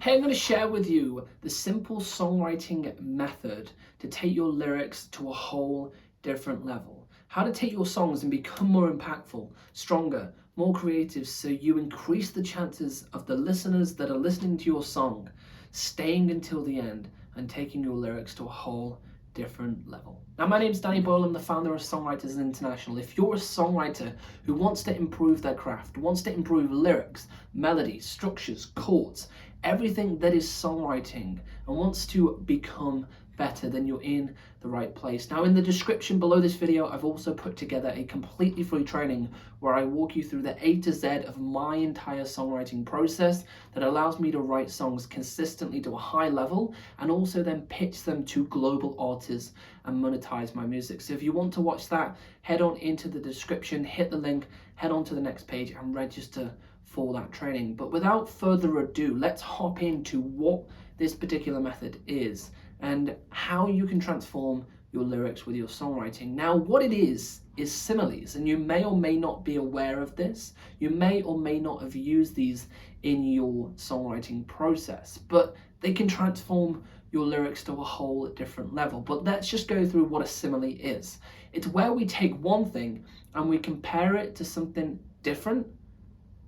Hey, I'm going to share with you the simple songwriting method to take your lyrics to a whole different level. How to take your songs and become more impactful, stronger, more creative, so you increase the chances of the listeners that are listening to your song staying until the end and taking your lyrics to a whole different level. Now, my name's Danny Boyle. I'm the founder of Songwriters International. If you're a songwriter who wants to improve their craft, wants to improve lyrics, melodies, structures, chords, everything that is songwriting, and wants to become better, then you're in the right place. Now, in the description below this video, I've also put together a completely free training where I walk you through the A to Z of my entire songwriting process that allows me to write songs consistently to a high level and also then pitch them to global artists and monetize my music. So if you want to watch that, head on into the description, hit the link, head on to the next page and register for that training. But without further ado, let's hop into what this particular method is and how you can transform your lyrics with your songwriting. Now, what it is similes, and you may or may not be aware of this. You may or may not have used these in your songwriting process, but they can transform your lyrics to a whole different level. But let's just go through what a simile is. It's where we take one thing and we compare it to something different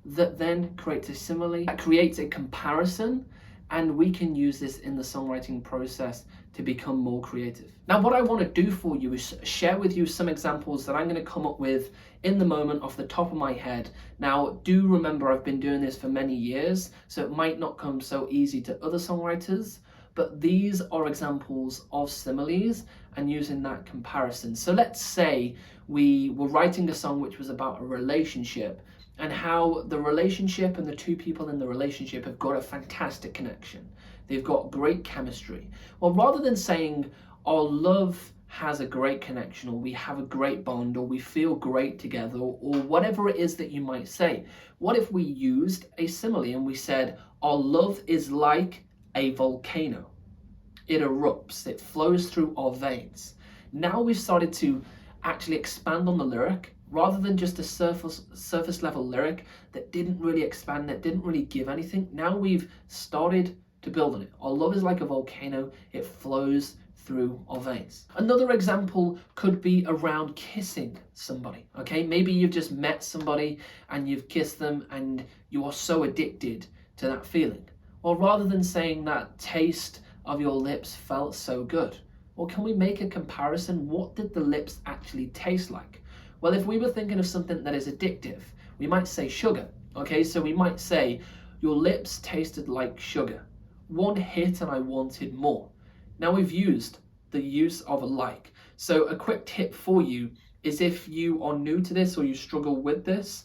that then creates a simile, that creates a comparison, and we can use this in the songwriting process to become more creative. Now, what I want to do for you is share with you some examples that I'm going to come up with in the moment off the top of my head. Now, do remember I've been doing this for many years, so it might not come so easy to other songwriters, but these are examples of similes and using that comparison. So let's say we were writing a song which was about a relationship, and how the relationship and the two people in the relationship have got a fantastic connection. They've got great chemistry. Well, rather than saying our love has a great connection, or we have a great bond, or we feel great together, or whatever it is that you might say, what if we used a simile and we said our love is like a volcano? It erupts, it flows through our veins. Now we've started to actually expand on the lyric. Rather than just a surface level lyric that didn't really expand, that didn't really give anything, now we've started to build on it. Our love is like a volcano, it flows through our veins. Another example could be around kissing somebody, okay? Maybe you've just met somebody and you've kissed them and you are so addicted to that feeling. Well, rather than saying that taste of your lips felt so good, well, can we make a comparison? What did the lips actually taste like? Well, if we were thinking of something that is addictive, we might say sugar, okay? So we might say, your lips tasted like sugar. One hit and I wanted more. Now we've used the use of a like. So a quick tip for you is, if you are new to this or you struggle with this,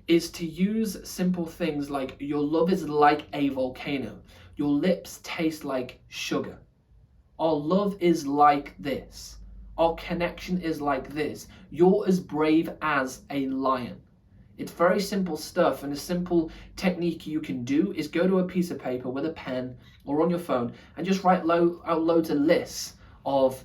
is to use simple things like your love is like a volcano. Your lips taste like sugar. Our love is like this. Our connection is like this. You're as brave as a lion. It's very simple stuff, and a simple technique you can do is go to a piece of paper with a pen or on your phone and just write out loads of lists of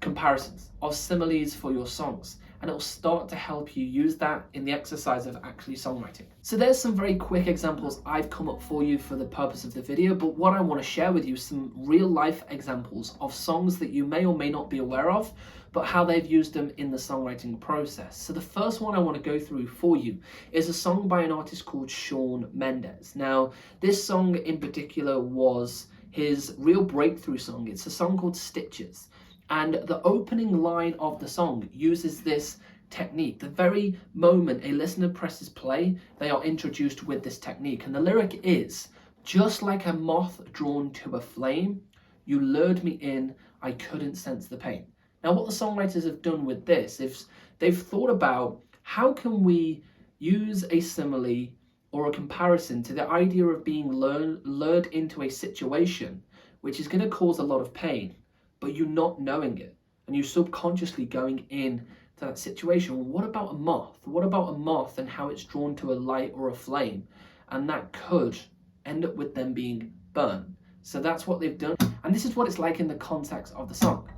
comparisons, of similes for your songs, and it'll start to help you use that in the exercise of actually songwriting. So there's some very quick examples I've come up for you for the purpose of the video, but what I want to share with you is some real life examples of songs that you may or may not be aware of, but how they've used them in the songwriting process. So the first one I want to go through for you is a song by an artist called Shawn Mendes. Now, this song in particular was his real breakthrough song. It's a song called Stitches. And the opening line of the song uses this technique. The very moment a listener presses play, they are introduced with this technique. And the lyric is, just like a moth drawn to a flame, you lured me in, I couldn't sense the pain. Now, what the songwriters have done with this is they've thought about, how can we use a simile or a comparison to the idea of being lured into a situation which is going to cause a lot of pain, but you're not knowing it, and you're subconsciously going in to that situation. Well, what about a moth? What about a moth and how it's drawn to a light or a flame? And that could end up with them being burned. So that's what they've done. And this is what it's like in the context of the song.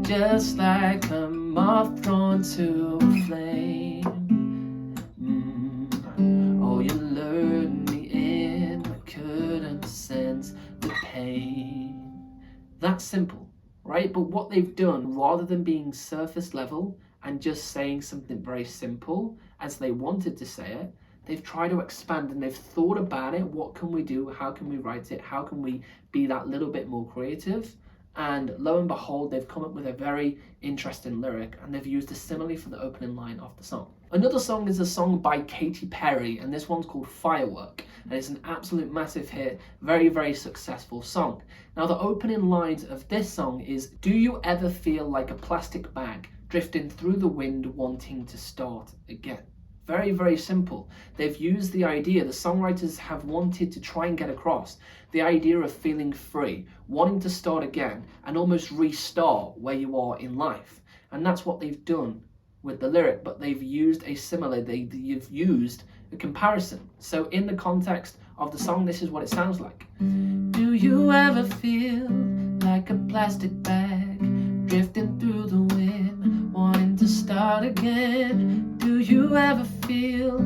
Just like a moth drawn to a flame. Oh, you lured me in, I couldn't sense That's simple, right? But what they've done, rather than being surface level and just saying something very simple as they wanted to say it, they've tried to expand and they've thought about it. What can we do? How can we write it? How can we be that little bit more creative? And lo and behold, they've come up with a very interesting lyric, and they've used a simile for the opening line of the song. Another song is a song by Katy Perry, and this one's called Firework, and it's an absolute massive hit, very, very successful song. Now, the opening lines of this song is, "Do you ever feel like a plastic bag drifting through the wind wanting to start again?" Very, very simple. They've used the idea, the songwriters have wanted to try and get across the idea of feeling free, wanting to start again, and almost restart where you are in life. And that's what they've done with the lyric, but they've used a simile, they've used a comparison. So in the context of the song, this is what it sounds like. Do you ever feel like a plastic bag drifting through the wind, wanting to start again? Do you ever feel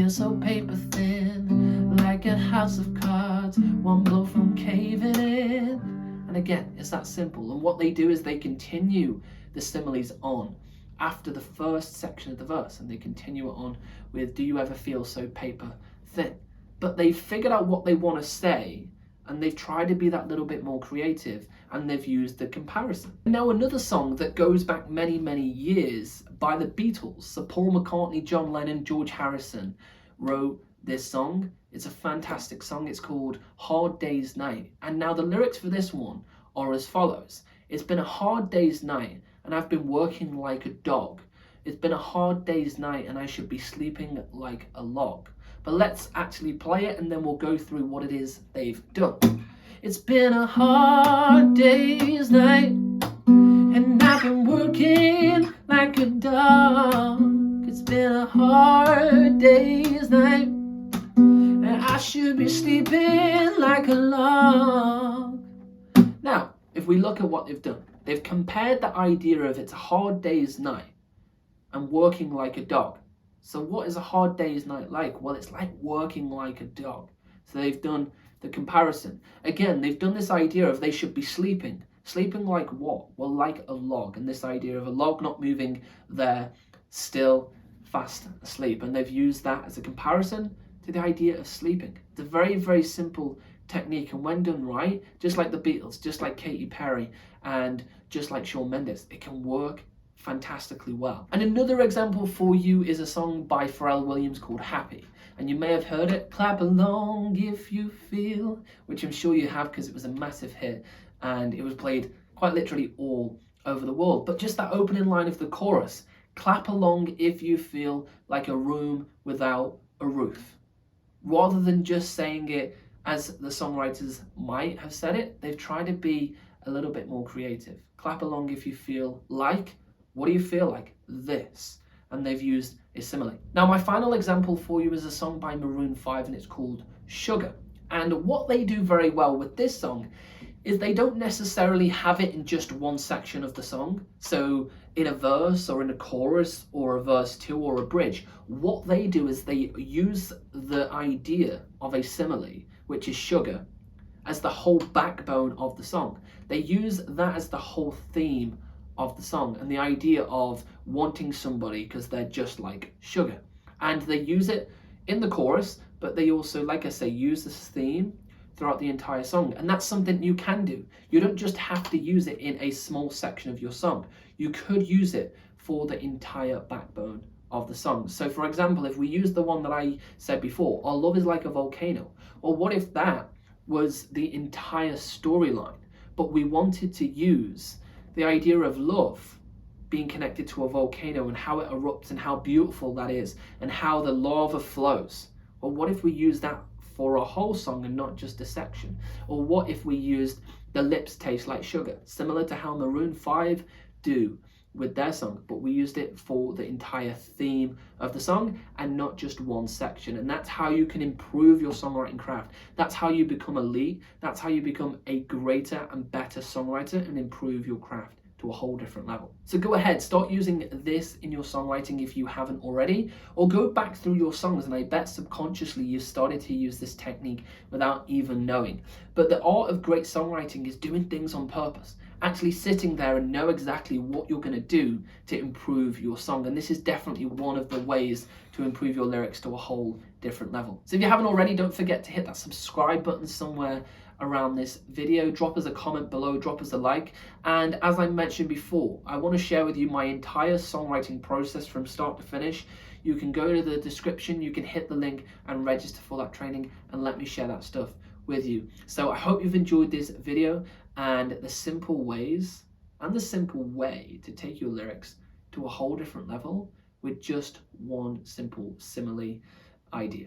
so paper thin, like a house of cards, one blow from caving in? And again, it's that simple. And what they do is they continue the similes on after the first section of the verse, and they continue it on with, do you ever feel so paper thin? But they've figured out what they want to say, and they've tried to be that little bit more creative, and they've used the comparison. Now, another song that goes back many, many years by the Beatles. So Paul McCartney, John Lennon, George Harrison wrote this song. It's a fantastic song. It's called Hard Day's Night. And now the lyrics for this one are as follows. It's been a hard day's night, and I've been working like a dog. It's been a hard day's night, and I should be sleeping like a log. But let's actually play it, and then we'll go through what it is they've done. It's been a hard day's night, and I've been working like a dog. It's been a hard day's night, and I should be sleeping like a log. Now, if we look at what they've done, they've compared the idea of it's a hard day's night and working like a dog. So what is a hard day's night like? Well, it's like working like a dog. So they've done the comparison. Again, they've done this idea of they should be sleeping. Sleeping like what? Well, like a log. And this idea of a log not moving there, still fast asleep. And they've used that as a comparison to the idea of sleeping. It's a very, very simple technique. And when done right, just like the Beatles, just like Katy Perry, and just like Shawn Mendes, it can work fantastically well. And another example for you is a song by Pharrell Williams called Happy. And you may have heard it, clap along if you feel, which I'm sure you have because it was a massive hit and it was played quite literally all over the world. But just that opening line of the chorus, clap along if you feel like a room without a roof. Rather than just saying it as the songwriters might have said it, they've tried to be a little bit more creative. Clap along if you feel like, what do you feel like? This. And they've used a simile. Now, my final example for you is a song by Maroon 5, and it's called Sugar. And what they do very well with this song is they don't necessarily have it in just one section of the song. So in a verse or in a chorus or a verse 2 or a bridge, what they do is they use the idea of a simile, which is sugar, as the whole backbone of the song. They use that as the whole theme of the song and the idea of wanting somebody because they're just like sugar. And they use it in the chorus, but they also, like I say, use this theme throughout the entire song. And that's something you can do. You don't just have to use it in a small section of your song. You could use it for the entire backbone of the song. So for example, if we use the one that I said before, Our Love Is Like a Volcano, or what if that was the entire storyline, but we wanted to use the idea of love being connected to a volcano and how it erupts and how beautiful that is and how the lava flows. Well, what if we use that for a whole song and not just a section? Or what if we used The Lips Taste Like Sugar, similar to how Maroon 5 do with their song, but we used it for the entire theme of the song and not just one section. And that's how you can improve your songwriting craft. That's how you become elite. That's how you become a greater and better songwriter and improve your craft to a whole different level. So go ahead, start using this in your songwriting if you haven't already, or go back through your songs, and I bet subconsciously you've started to use this technique without even knowing. But the art of great songwriting is doing things on purpose, actually sitting there and know exactly what you're going to do to improve your song. And this is definitely one of the ways to improve your lyrics to a whole different level. So if you haven't already, don't forget to hit that subscribe button somewhere around this video. Drop us a comment below, drop us a like. And as I mentioned before, I want to share with you my entire songwriting process from start to finish. You can go to the description, you can hit the link and register for that training, and let me share that stuff with you. So I hope you've enjoyed this video and the simple ways and the simple way to take your lyrics to a whole different level with just one simple simile idea.